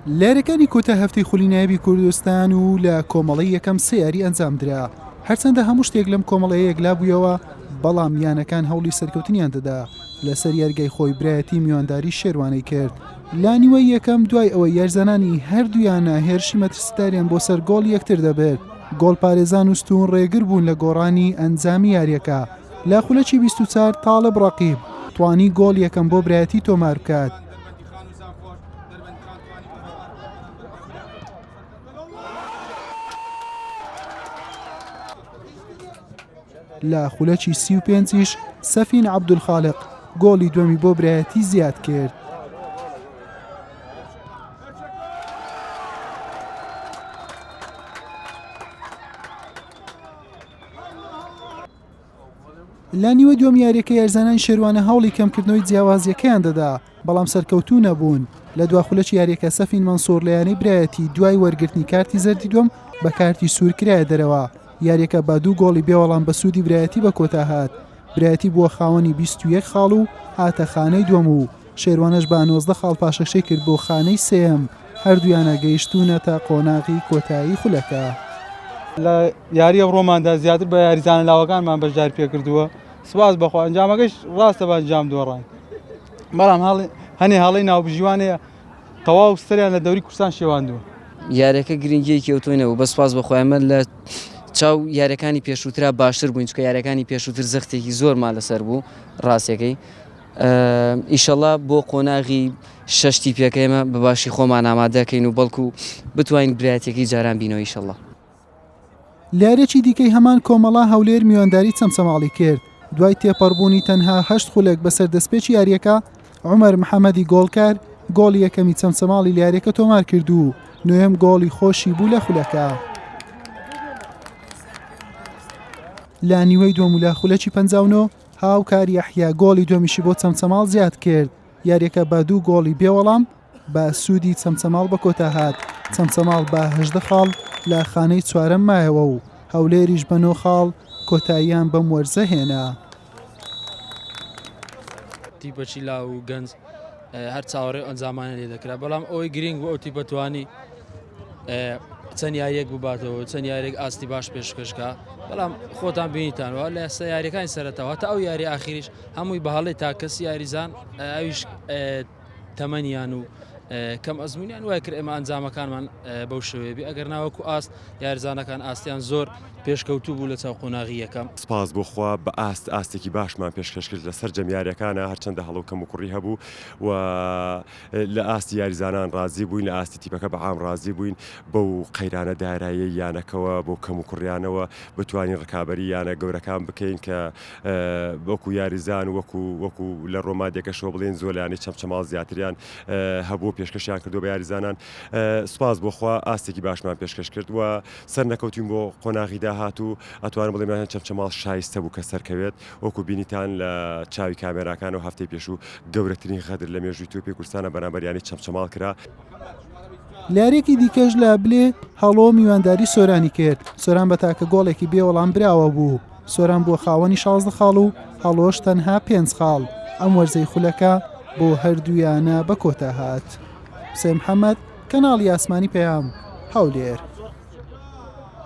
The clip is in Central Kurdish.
لارەکانی کۆتا هەفتەی خولی کوردستان و لە کۆمەڵی یەکەم سێیاری ئەنجامدرا. هەرچەندە هەموو شتێک لەم کۆمەڵەیە یەکلا بوویەوە، بەڵام یانەکان هەوڵی سەرکەوتنیان دەدا لەسەر یارگای خۆی برایەتی میوانداری شێروانەی کرد. لا نیوەی یەکەم دوای ئەوەی یارزانانی هەردوویانە هێرشی مەترسیداریان بۆ سەر گۆڵ یەکتر دەبێت. گۆڵ پارێزان و ستون ڕێگر بوون لە گۆڕانی ئەنجامی یاریەکە. لا خولەکی 24 تاڵب ڕەقیب توانی گۆڵ یەکەم بۆ برایەتی تۆمار بکات. لە خولەکی 35 سەفین عەبدولخالق گۆڵی دووەمی بۆ برایەتی زیاد کرد. لا نیوە دووەم یاریەکە یارزانانی شێروانە هەوڵی کەمکردنەوەی جیاوازیەکەیان دەدا، بەڵام سەرکەوتوو نەبوون. لە دوا خولەکی یاریەکە سەفین مەنسوور لە یانەی برایەتی دوای وەرگرتنی کارتی زەردی دووەم بە کارتی سوور کرایە دەرەوە. یاریەکە با دوو گۆڵی بێوەڵام بە سوودی برایەتی بە کۆتا هات. برایەتی بووە خاوەنی 21 خاڵ و هاتە خانەی دووەم و شێروانەش بە 19 خاڵ پاشەشەی کرد بۆ خانەی سێم. هەردوویانە گەیشتوونە تا قۆناغی کۆتایی خولەکە. لە یاریە ڕۆماندا زیاتر بە یاریزانە لاوەکانمان بەشداری پێکردووە. سوپاس بەخوا ئەنجامەکەش ڕاستە بە ئەنجام دۆڕین، بەڵام هەنێ هەڵی ناوبژیوانەیە تەواو سەریان لە دەوری کوردستان شێواندووە. یاریەکە گرنگیەکی ئەوتۆینەوە بە سوپاس بەخۆیمە لە چاو یاریەکانی پێشووترا باشتر بووین، چکە یاریەکانی پێشووتر زەختێکی زۆرمان لەسەر بوو ڕاستیەکەی. ئیشەڵا بۆ قۆناغی شەشتی پێکەیمە بە باشی خۆمان ئامادەکەین و بەڵکو بتوانین برایەتێکی جاران بینەوە ئیشەڵا. لارێکی دیکەی هەمان کۆمەڵا هەولێر میوانداری چەمچەماڵی کرد. دوای تێپەڕبوونی تەنها 8 خولێک بەسەر دەستپێکی یاریەکە، عومەر محەممەدی گۆڵکار گۆڵی یەکەمی چەمچەماڵی یاریەکە تۆمار کرد و نوێم گۆڵی خۆشی بوو لە خولەکە. لا نیوەی دووەم و لە خولەکی 59 هاوکار یەحیا گۆڵی دووەمیشی بۆ چەمچەماڵ زیاد کرد. یاریەکە بە دوو گۆڵی بێوەڵام بە سوودی چەمچەماڵ بە کۆتا هات. چەمچەماڵ بە 18 خاڵ لە خانەی چوارەم مایەوە و هەولێریش بە 9 خاڵ کۆتاییان بەم وەرزە هێنا. تیپەچی لا و گەنج هەر چاوەڕێ ئەنجامانە لێ دەکرا، بەڵام ئەوەی گرنگ بوو ئەو تیپە توانی چەند یاریەک بباتەوە، چەند یاریێک ئاستی باش پێشکەشکە، بەڵام خۆتان بینیتانەوە لە یاریەکانی سەرەتەوە تا ئەو یاری ئاخیریش هەمووی بەهەڵی تا کەسی یاریزان ئەویش تەمەنیان و کەم ئەزمونیان وای کرد ئێمە ئەنجامەکانمان بەو شێوەیە ئەگەر ناوەکو ئاست یاریزانەکان ئاستیان زۆر پێشکەوتوو بوو لە چاو قۆناغی یەکەم. سپاس بۆخوا بە ئاستێکی باشمان پێشکەش کرد لەسەر جەمیاریەکانە، هەرچەندە هەڵو کەم و کوڕی هەبوو و لە ئاستی یاریزانان ڕازی بووین، لە ئاستی تیپەکە بە عام ڕازی بووین. بەو قەیرانە دارایی یانەکەوە بۆ کەم و کوڕیانەوە بتوانین ڕکابەری یانە گەورەکان بکەین کە وەکو یاریزان وەکو لە ڕۆمادێکەشەوە بڵێن زۆلیانی چەمچەماڵ زیاتریان هەبوو پێشکەشیان کردو بە یاریزانان. سپاس بۆخوا ئاستێکی باشمان پێشکەش کرد و سەر نەکەوتین بۆ قۆناغیدا هاتوو ئەتوانم بڵێم چەمچەماڵ شایستە بوو کە سەرکەوێت. وەکو بینیتان لە چاوی کامێراکان و هەفتەی پێشوو گەورەترین غەدر لە مێژووی توپی کوردستانە بەرامبەریانی چەمچەماڵ کرا. لارێکی دیکەش لە بلێ هەڵۆ میوانداری سۆرانی کرد. سۆران بە تاکە گۆڵێکی بێوەڵام براوە بوو. سۆران بۆ خاوەنی 16 خاڵ و هەڵۆش تەنها 5 خاڵ. ئەم وەرزەی خولەکە بۆ هەردوویانە بە کۆتا هات. حوسێن محەممەد، کەناڵی ئاسمانی پەیام، هەولێر.